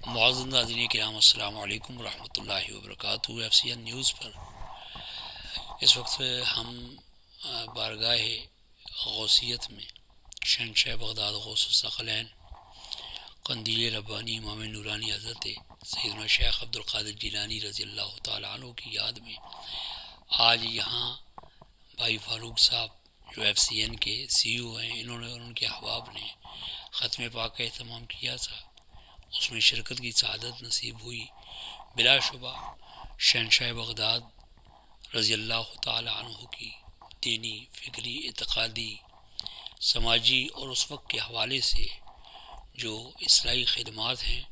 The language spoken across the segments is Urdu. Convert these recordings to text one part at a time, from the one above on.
معزز ناظرین کرام، السلام علیکم ورحمۃ اللہ وبرکاتہ۔ ایف سی این نیوز پر اس وقت ہم بارگاہ غوثیت میں شہنشاہ بغداد غوث الثقلین قندیل ربانی امام نورانی حضرت سیدنا شیخ عبد القادر جیلانی رضی اللہ تعالیٰ عنہ کی یاد میں آج یہاں بھائی فاروق صاحب جو ایف سی این کے سی او ہیں، انہوں نے اور ان کے احباب نے ختم پاک کا اہتمام کیا تھا۔ اس میں شرکت کی سعادت نصیب ہوئی۔ بلا شبہ شہنشاہ بغداد رضی اللہ تعالی عنہ کی دینی، فکری، اعتقادی، سماجی اور اس وقت کے حوالے سے جو اصلاحی خدمات ہیں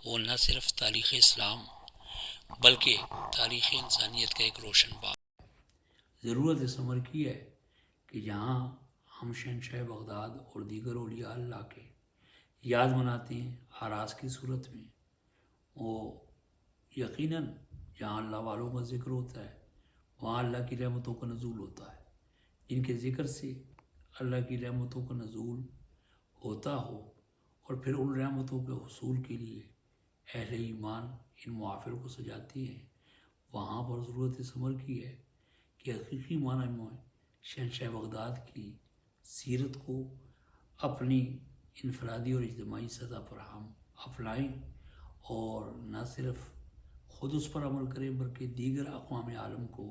وہ نہ صرف تاریخ اسلام بلکہ تاریخ انسانیت کا ایک روشن باب۔ ضرورت اس عمر کی ہے کہ جہاں ہم شہنشاہ بغداد اور دیگر اولیاء اللہ کے یاد مناتے ہیں آراز کی صورت میں، وہ یقیناً جہاں اللہ والوں کا ذکر ہوتا ہے وہاں اللہ کی رحمتوں کا نزول ہوتا ہے۔ جن کے ذکر سے اللہ کی رحمتوں کا نزول ہوتا ہو اور پھر ان رحمتوں کے حصول کے لیے اہل ایمان ان محافل کو سجاتے ہیں، وہاں پر ضرورت اس عمر کی ہے کہ حقیقی معنی میں شہنشاہ بغداد کی سیرت کو اپنی انفرادی اور اجتماعی سطح پر ہم اپنائیں اور نہ صرف خود اس پر عمل کریں بلکہ دیگر اقوام عالم کو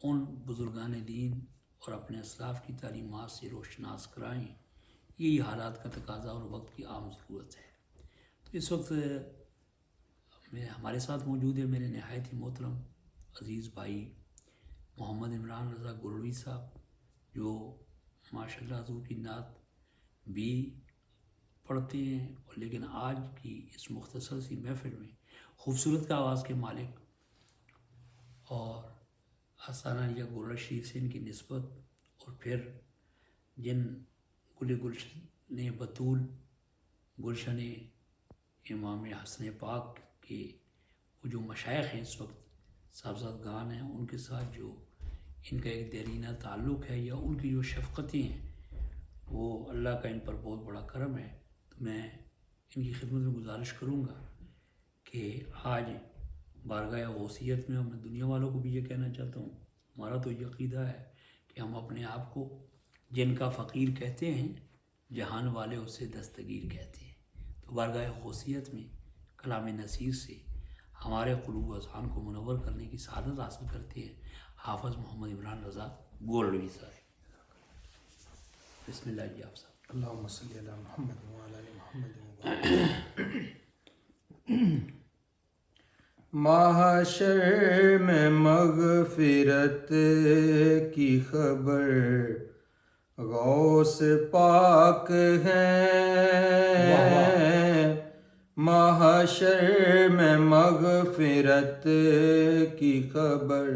ان بزرگان دین اور اپنے اسلاف کی تعلیمات سے روشناس کرائیں۔ یہی حالات کا تقاضا اور وقت کی عام ضرورت ہے۔ تو اس وقت ہمارے ساتھ موجود ہے میرے نہایت ہی محترم عزیز بھائی محمد عمران رضا گولوی صاحب، جو ماشاء اللہ حضور کی نعت بھی پڑھتے ہیں لیکن آج کی اس مختصر سی محفل میں خوبصورت کا آواز کے مالک اور آستانہ یا گولڑا شریف سے ان کی نسبت، اور پھر جن گلشن بطول گلشن امام حسن پاک کے وہ جو مشائخ ہیں اس وقت صاحبزادگان ہیں، ان کے ساتھ جو ان کا ایک دیرینہ تعلق ہے یا ان کی جو شفقتیں ہیں وہ اللہ کا ان پر بہت بڑا کرم ہے۔ تو میں ان کی خدمت میں گزارش کروں گا کہ آج بارگاہ غوثیت میں میں دنیا والوں کو بھی یہ کہنا چاہتا ہوں، ہمارا تو یہ عقیدہ ہے کہ ہم اپنے آپ کو جن کا فقیر کہتے ہیں جہان والے اسے دستگیر کہتے ہیں۔ تو بارگاہ غوثیت میں کلام نصیر سے ہمارے قلوب و اذہان کو منور کرنے کی سعادت حاصل کرتے ہیں حافظ محمد عمران رضا گولوی صاحب۔ بسم اللہ جی آپ صاحب۔ اللہم صلی علی محمد وعلی آل محمد۔ محشر میں مغفرت کی خبر غوث پاک ہیں، محشر میں مغفرت کی خبر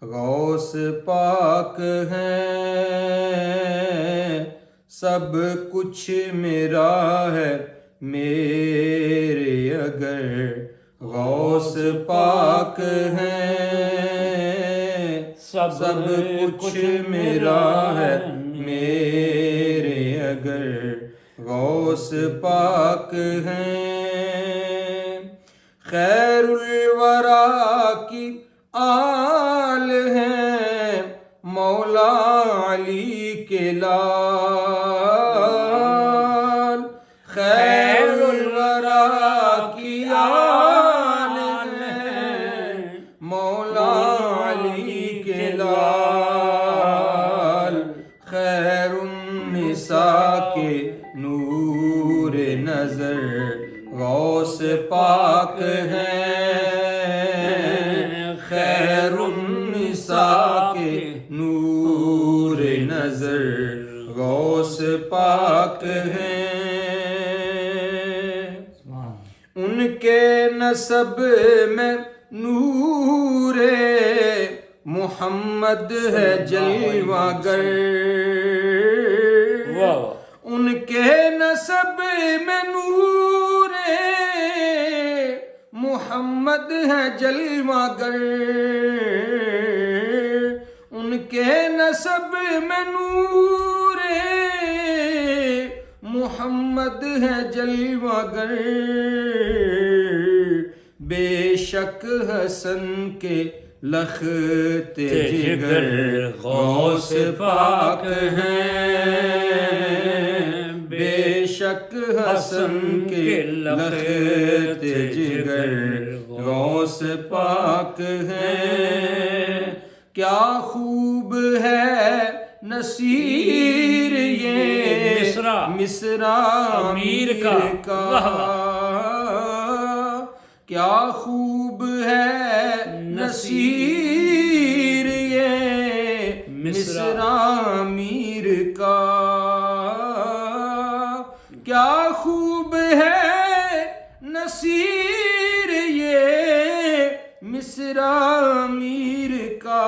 غوث پاک ہیں، سب کچھ میرا ہے میرے اگر غوث پاک ہیں، سب کچھ میرا ہے میرے اگر غوث پاک ہیں، خیر الورا کی آل ہیں مولا علی کے لال، خیر الورا کی آل ہیں مولا علی کے لال، خیر النساء کے نور نظر غوث پاک ہیں، خیر النساء کے نور نظر غوث پاک ہیں، ان کے نسب میں نور محمد ہے جلوہ گر، ان کے نسب میں نور محمد ہے جلوہ گر، ان کے نسب میں نور محمد ہے جلوہ گر بے شک حسن کے لخت جگر غوث پاک ہیں بے شک حسن کے لخت جگر غوث پاک ہیں کیا خوب ہے نصیر یہ مصرع امیر کا کیا خوب ہے نصیر یہ مصرع امیر کا کیا خوب ہے نصیر یہ مصرع امیر کا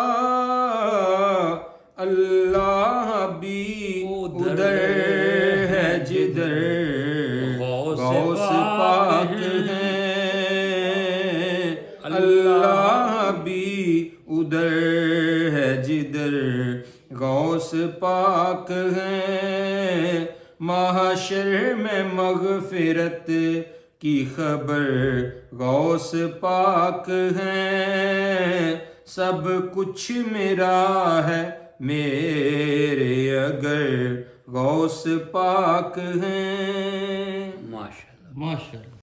اللہ بھی ادھر ہے جدھر غوث پاک ہیں اللہ بھی ادھر ہے جدھر غوث پاک ہیں محشر میں مغفرت کی خبر غوث پاک ہیں سب کچھ میرا ہے میرے اگر غوث پاک ہیں ماشاءاللہ ماشاءاللہ